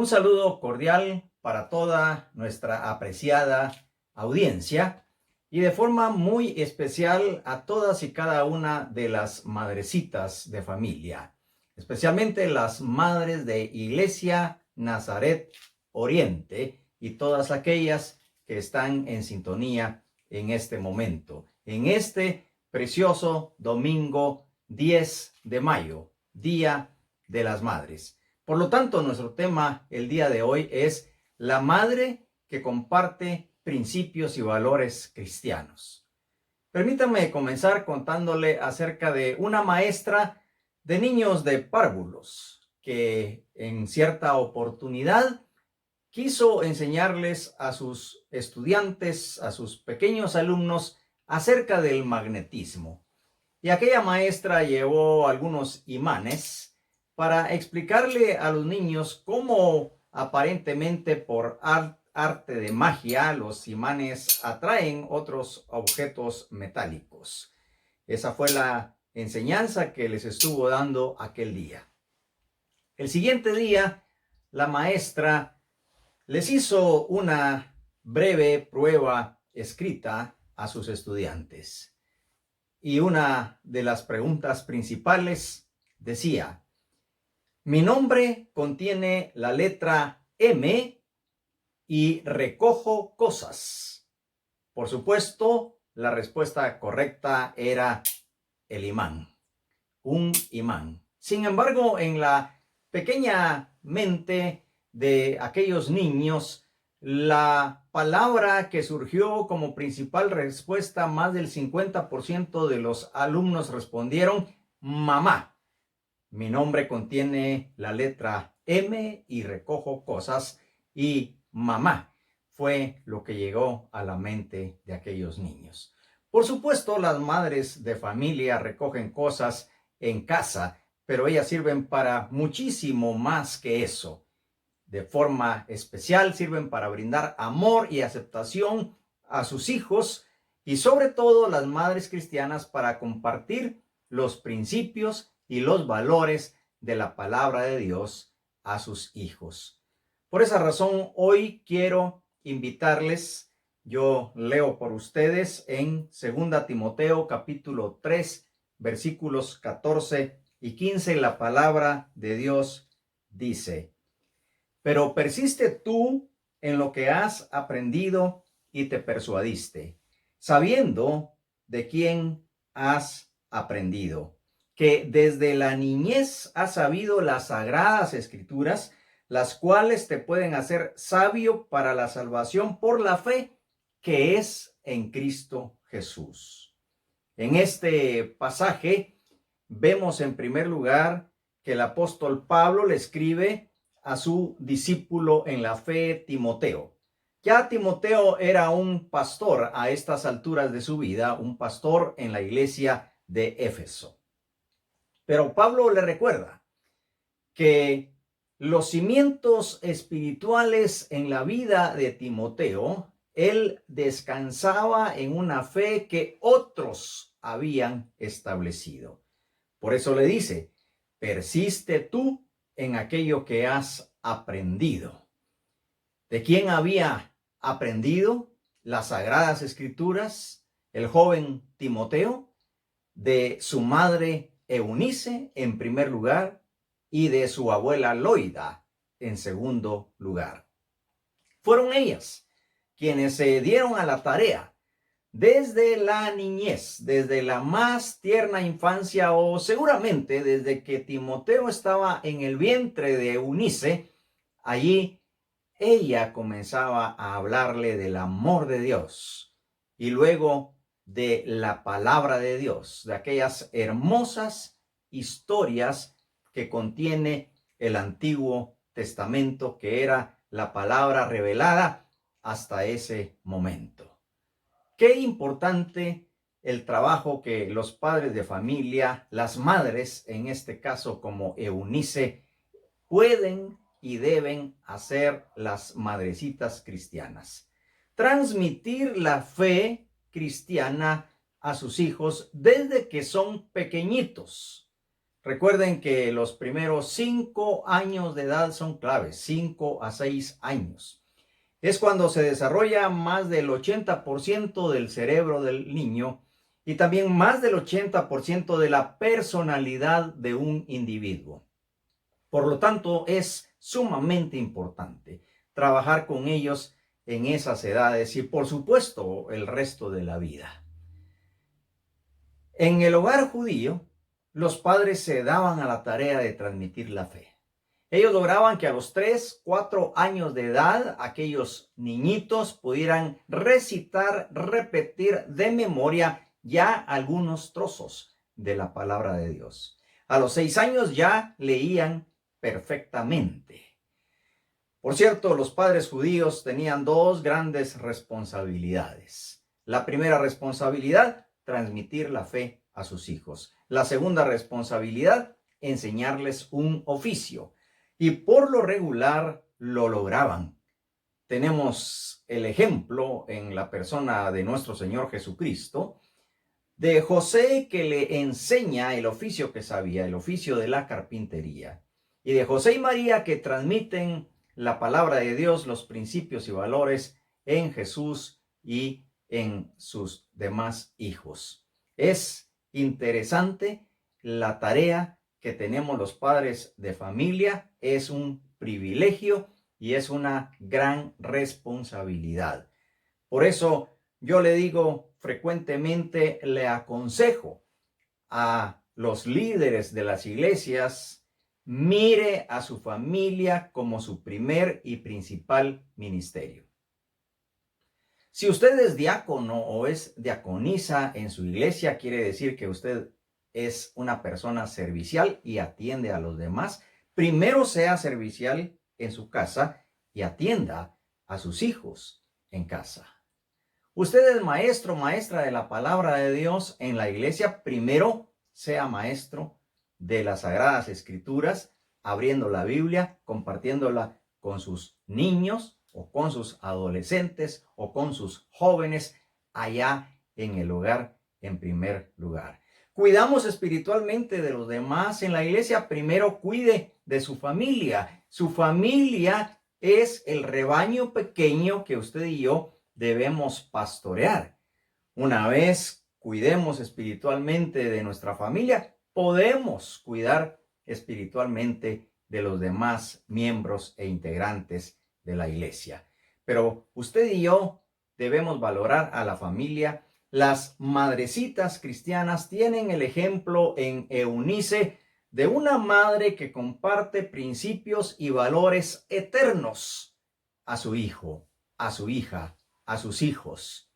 saludo cordial para toda nuestra apreciada audiencia y de forma muy especial a todas y cada una de las madrecitas de familia, especialmente las madres de Iglesia Nazaret Oriente y todas aquellas que están en sintonía en este momento, en este precioso domingo 10 de mayo, Día de las Madres. Por lo tanto, nuestro tema el día de hoy es la madre que comparte principios y valores cristianos. Permítame comenzar contándole acerca de una maestra de niños de párvulos que en cierta oportunidad quiso enseñarles a sus estudiantes, a sus pequeños alumnos, acerca del magnetismo. Y aquella maestra llevó algunos imanes para explicarle a los niños cómo aparentemente por arte de magia los imanes atraen otros objetos metálicos. Esa fue la enseñanza que les estuvo dando aquel día. El siguiente día, la maestra les hizo una breve prueba escrita a sus estudiantes. Y una de las preguntas principales decía: mi nombre contiene la letra M y recojo cosas. Por supuesto, la respuesta correcta era el imán, un imán. Sin embargo, en la pequeña mente de aquellos niños, la palabra que surgió como principal respuesta, más del 50% de los alumnos respondieron mamá. Mi nombre contiene la letra M y recojo cosas, y mamá fue lo que llegó a la mente de aquellos niños. Por supuesto, las madres de familia recogen cosas en casa, pero ellas sirven para muchísimo más que eso. De forma especial sirven para brindar amor y aceptación a sus hijos, y sobre todo las madres cristianas para compartir los principios y los valores de la palabra de Dios a sus hijos. Por esa razón, hoy quiero invitarles, yo leo por ustedes en 2 Timoteo capítulo 3, versículos 14 y 15, la palabra de Dios dice: pero persiste tú en lo que has aprendido y te persuadiste, sabiendo de quién has aprendido, que desde la niñez has sabido las sagradas escrituras, las cuales te pueden hacer sabio para la salvación por la fe que es en Cristo Jesús. En este pasaje vemos en primer lugar que el apóstol Pablo le escribe a su discípulo en la fe, Timoteo. Ya Timoteo era un pastor a estas alturas de su vida, un pastor en la iglesia de Éfeso. Pero Pablo le recuerda que los cimientos espirituales en la vida de Timoteo, él descansaba en una fe que otros habían establecido. Por eso le dice: persiste tú en aquello que has aprendido. ¿De quién había aprendido las sagradas escrituras el joven Timoteo? De su madre Eunice en primer lugar y de su abuela Loida en segundo lugar. Fueron ellas quienes se dieron a la tarea desde la niñez, desde la más tierna infancia, o seguramente desde que Timoteo estaba en el vientre de Eunice. Allí ella comenzaba a hablarle del amor de Dios y luego de la palabra de Dios, de aquellas hermosas historias que contiene el Antiguo Testamento, que era la palabra revelada hasta ese momento. Qué importante el trabajo que los padres de familia, las madres, en este caso como Eunice, pueden y deben hacer las madrecitas cristianas. Transmitir la fe cristiana a sus hijos desde que son pequeñitos. Recuerden que los primeros 5 años de edad son claves, 5 a 6 años. Es cuando se desarrolla más del 80% del cerebro del niño y también más del 80% de la personalidad de un individuo. Por lo tanto, es sumamente importante trabajar con ellos en esas edades y, por supuesto, el resto de la vida. En el hogar judío, los padres se daban a la tarea de transmitir la fe. Ellos lograban que a los 3, 4 años de edad, aquellos niñitos pudieran recitar, repetir de memoria ya algunos trozos de la palabra de Dios. A los 6 años ya leían perfectamente. Por cierto, los padres judíos tenían 2 grandes responsabilidades. La primera responsabilidad, transmitir la fe a sus hijos. La segunda responsabilidad, enseñarles un oficio. Y por lo regular lo lograban. Tenemos el ejemplo en la persona de nuestro Señor Jesucristo, de José, que le enseña el oficio que sabía, el oficio de la carpintería, y de José y María, que transmiten la palabra de Dios, los principios y valores en Jesús y en sus demás hijos. Es interesante la tarea que tenemos los padres de familia, es un privilegio y es una gran responsabilidad. Por eso yo le digo frecuentemente, le aconsejo a los líderes de las iglesias, mire a su familia como su primer y principal ministerio. Si usted es diácono o es diaconisa en su iglesia, quiere decir que usted es una persona servicial y atiende a los demás. Primero sea servicial en su casa y atienda a sus hijos en casa. Usted es maestro, maestra de la palabra de Dios en la iglesia. Primero sea maestro de las Sagradas Escrituras, abriendo la Biblia, compartiéndola con sus niños o con sus adolescentes o con sus jóvenes allá en el hogar en primer lugar. Cuidamos espiritualmente de los demás en la iglesia. Primero cuide de su familia. Su familia es el rebaño pequeño que usted y yo debemos pastorear. Una vez cuidemos espiritualmente de nuestra familia, podemos cuidar espiritualmente de los demás miembros e integrantes de la iglesia. Pero usted y yo debemos valorar a la familia. Las madrecitas cristianas tienen el ejemplo en Eunice de una madre que comparte principios y valores eternos a su hijo, a su hija, a sus hijos.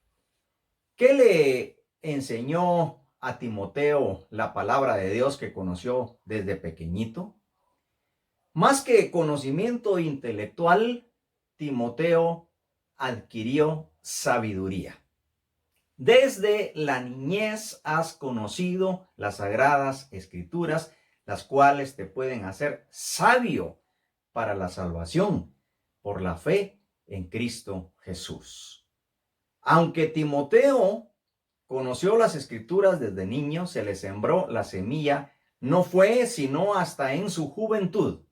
¿Qué le enseñó a Timoteo la palabra de Dios que conoció desde pequeñito? Más que conocimiento intelectual, Timoteo adquirió sabiduría. Desde la niñez has conocido las Sagradas Escrituras, las cuales te pueden hacer sabio para la salvación por la fe en Cristo Jesús. Aunque Timoteo conoció las Escrituras desde niño, se le sembró la semilla, no fue sino hasta en su juventud.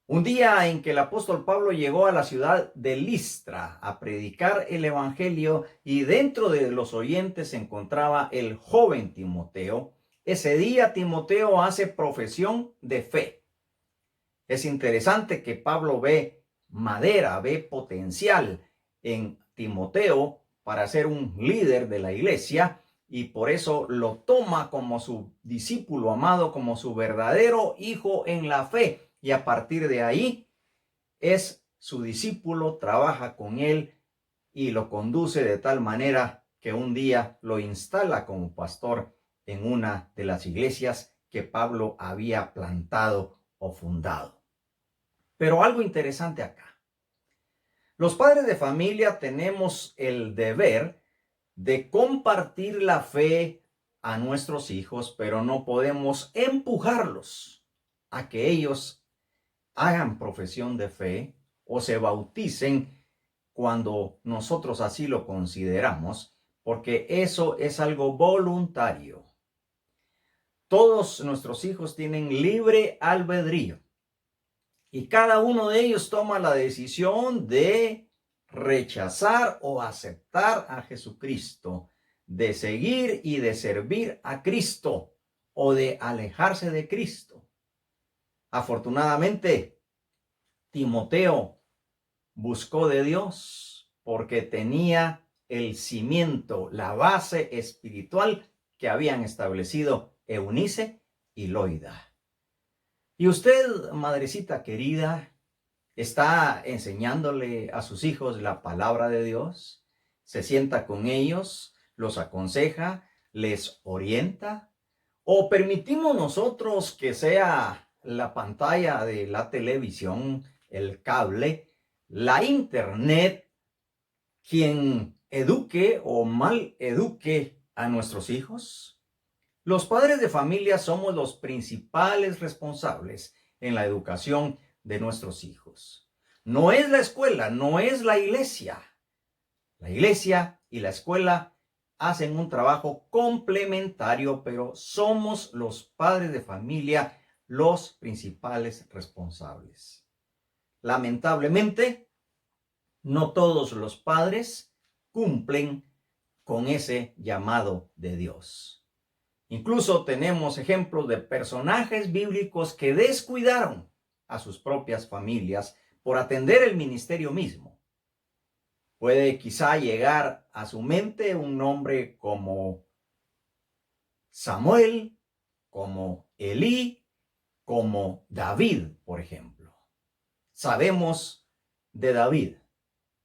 Un día en que el apóstol Pablo llegó a la ciudad de Listra a predicar el evangelio y dentro de los oyentes se encontraba el joven Timoteo, ese día Timoteo hace profesión de fe. Es interesante que Pablo ve madera, ve potencial en Timoteo para ser un líder de la iglesia y por eso lo toma como su discípulo amado, como su verdadero hijo en la fe. Y a partir de ahí es su discípulo, trabaja con él y lo conduce de tal manera que un día lo instala como pastor en una de las iglesias que Pablo había plantado o fundado. Pero algo interesante acá. Los padres de familia tenemos el deber de compartir la fe a nuestros hijos, pero no podemos empujarlos a que ellos hagan profesión de fe o se bauticen cuando nosotros así lo consideramos, porque eso es algo voluntario. Todos nuestros hijos tienen libre albedrío y cada uno de ellos toma la decisión de rechazar o aceptar a Jesucristo, de seguir y de servir a Cristo o de alejarse de Cristo. Afortunadamente, Timoteo buscó de Dios porque tenía el cimiento, la base espiritual que habían establecido Eunice y Loida. Y usted, madrecita querida, está enseñándole a sus hijos la palabra de Dios, se sienta con ellos, los aconseja, les orienta, o permitimos nosotros que sea la pantalla de la televisión, el cable, la internet, quien eduque o mal eduque a nuestros hijos. Los padres de familia somos los principales responsables en la educación de nuestros hijos. No es la escuela, no es la iglesia. La iglesia y la escuela hacen un trabajo complementario, pero somos los padres de familia los principales responsables. Lamentablemente, no todos los padres cumplen con ese llamado de Dios. Incluso tenemos ejemplos de personajes bíblicos que descuidaron a sus propias familias por atender el ministerio mismo. Puede quizá llegar a su mente un nombre como Samuel, como Elí, como David, por ejemplo. Sabemos de David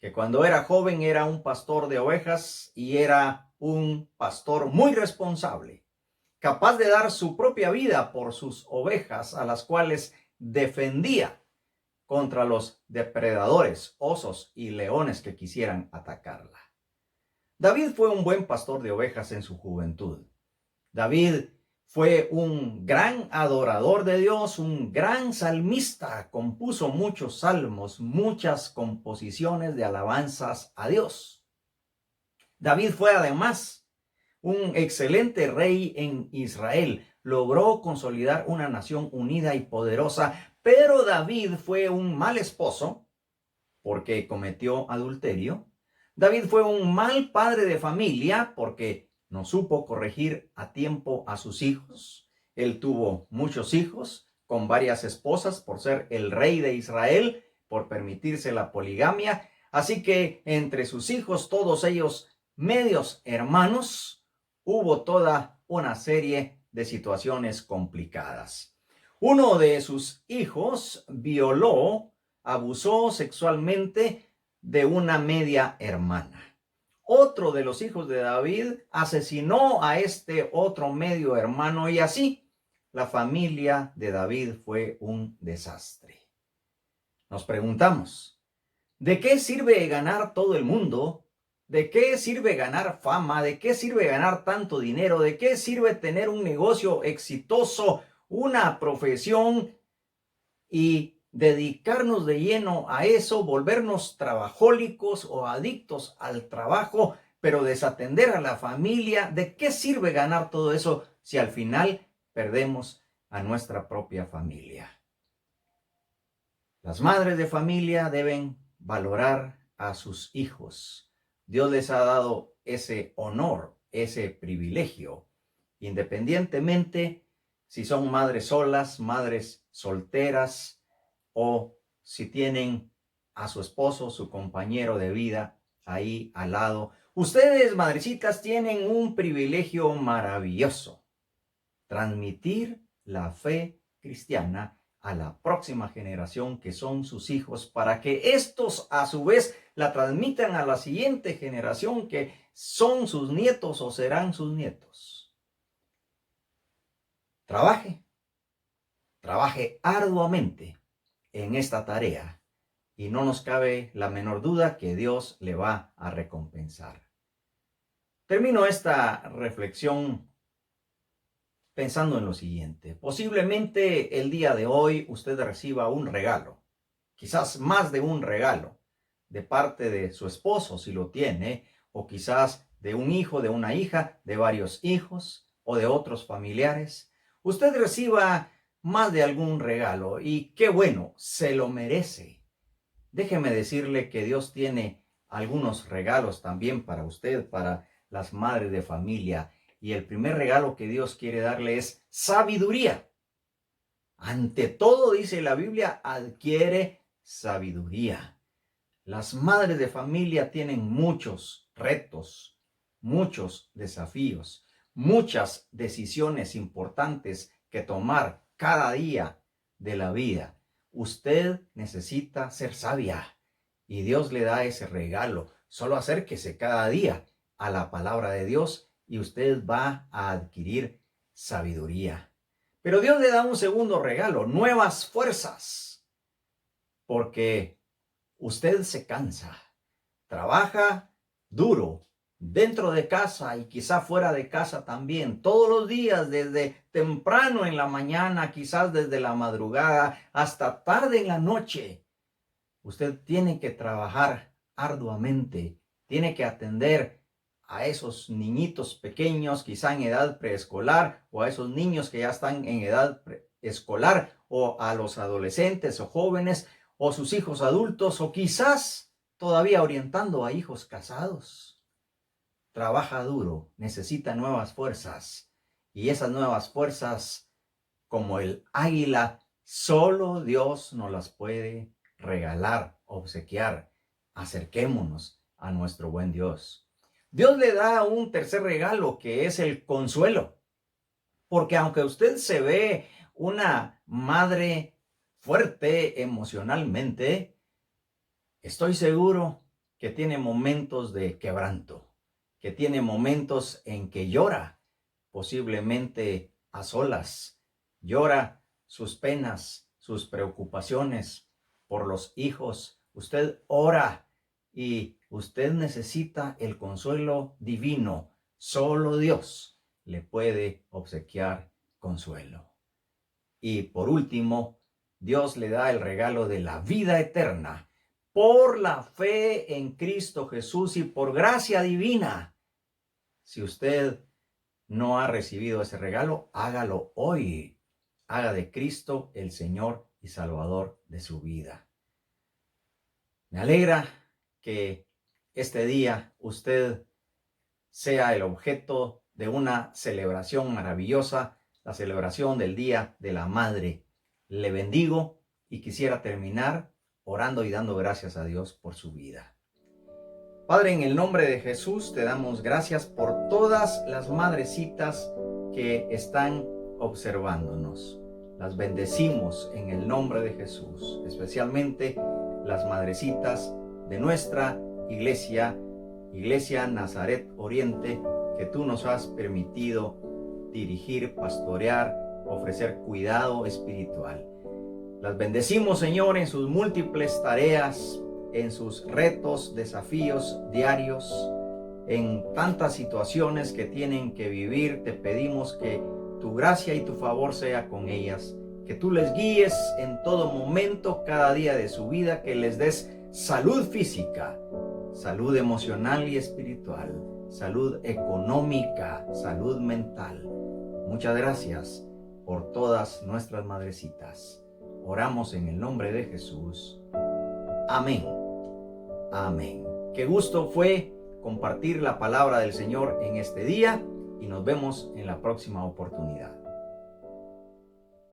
que cuando era joven era un pastor de ovejas y era un pastor muy responsable, capaz de dar su propia vida por sus ovejas, a las cuales defendía contra los depredadores, osos y leones que quisieran atacarla. David fue un buen pastor de ovejas en su juventud. David fue un gran adorador de Dios, un gran salmista, compuso muchos salmos, muchas composiciones de alabanzas a Dios. David fue además un excelente rey en Israel, logró consolidar una nación unida y poderosa, pero David fue un mal esposo porque cometió adulterio. David fue un mal padre de familia porque no supo corregir a tiempo a sus hijos. Él tuvo muchos hijos con varias esposas por ser el rey de Israel, por permitirse la poligamia. Así que entre sus hijos, todos ellos medios hermanos, hubo toda una serie de situaciones complicadas. Uno de sus hijos violó, abusó sexualmente de una media hermana. Otro de los hijos de David asesinó a este otro medio hermano y así la familia de David fue un desastre. Nos preguntamos, ¿de qué sirve ganar todo el mundo? ¿De qué sirve ganar fama? ¿De qué sirve ganar tanto dinero? ¿De qué sirve tener un negocio exitoso, una profesión y dedicarnos de lleno a eso, volvernos trabajólicos o adictos al trabajo, pero desatender a la familia? ¿De qué sirve ganar todo eso si al final perdemos a nuestra propia familia? Las madres de familia deben valorar a sus hijos. Dios les ha dado ese honor, ese privilegio, independientemente si son madres solas, madres solteras o si tienen a su esposo, su compañero de vida ahí al lado. Ustedes, madrecitas, tienen un privilegio maravilloso: transmitir la fe cristiana a la próxima generación, que son sus hijos, para que estos a su vez la transmitan a la siguiente generación, que son sus nietos o serán sus nietos. Trabaje arduamente en esta tarea y no nos cabe la menor duda que Dios le va a recompensar. Termino esta reflexión pensando en lo siguiente: posiblemente el día de hoy usted reciba un regalo, quizás más de un regalo, de parte de su esposo si lo tiene, o quizás de un hijo, de una hija, de varios hijos o de otros familiares. usted reciba más de algún regalo y qué bueno, se lo merece. Déjeme decirle que Dios tiene algunos regalos también para usted, para las madres de familia. Y el primer regalo que Dios quiere darle es sabiduría. Ante todo, dice la Biblia, adquiere sabiduría. Las madres de familia tienen muchos retos, muchos desafíos, muchas decisiones importantes que tomar cada día de la vida. Usted necesita ser sabia y Dios le da ese regalo. Solo acérquese cada día a la palabra de Dios y usted va a adquirir sabiduría. Pero Dios le da un segundo regalo, nuevas fuerzas, porque usted se cansa, trabaja duro, dentro de casa y quizá fuera de casa también, todos los días, desde temprano en la mañana, quizás desde la madrugada hasta tarde en la noche. Usted tiene que trabajar arduamente, tiene que atender a esos niñitos pequeños, quizá en edad preescolar, o a esos niños que ya están en edad escolar, o a los adolescentes o jóvenes, o sus hijos adultos, o quizás todavía orientando a hijos casados. Trabaja duro, necesita nuevas fuerzas, y esas nuevas fuerzas, como el águila, solo Dios nos las puede regalar, obsequiar. Acerquémonos a nuestro buen Dios. Dios le da un tercer regalo que es el consuelo, porque aunque usted se ve una madre fuerte emocionalmente, estoy seguro que tiene momentos de quebranto, que tiene momentos en que llora, posiblemente a solas, llora sus penas, sus preocupaciones por los hijos. Usted ora y usted necesita el consuelo divino. Solo Dios le puede obsequiar consuelo. Y por último, Dios le da el regalo de la vida eterna por la fe en Cristo Jesús y por gracia divina. Si usted no ha recibido ese regalo, hágalo hoy. Haga de Cristo el Señor y Salvador de su vida. Me alegra que este día usted sea el objeto de una celebración maravillosa, la celebración del Día de la Madre. Le bendigo y quisiera terminar orando y dando gracias a Dios por su vida. Padre, en el nombre de Jesús te damos gracias por todas las madrecitas que están observándonos. Las bendecimos en el nombre de Jesús, especialmente las madrecitas de nuestra iglesia, Iglesia Nazaret Oriente, que tú nos has permitido dirigir, pastorear, ofrecer cuidado espiritual. Las bendecimos, Señor, en sus múltiples tareas, en sus retos, desafíos diarios, en tantas situaciones que tienen que vivir. Te pedimos que tu gracia y tu favor sea con ellas, que tú les guíes en todo momento, cada día de su vida, que les des salud física, salud emocional y espiritual, salud económica, salud mental. Muchas gracias por todas nuestras madrecitas. Oramos en el nombre de Jesús. Amén. Amén. Qué gusto fue compartir la palabra del Señor en este día y nos vemos en la próxima oportunidad.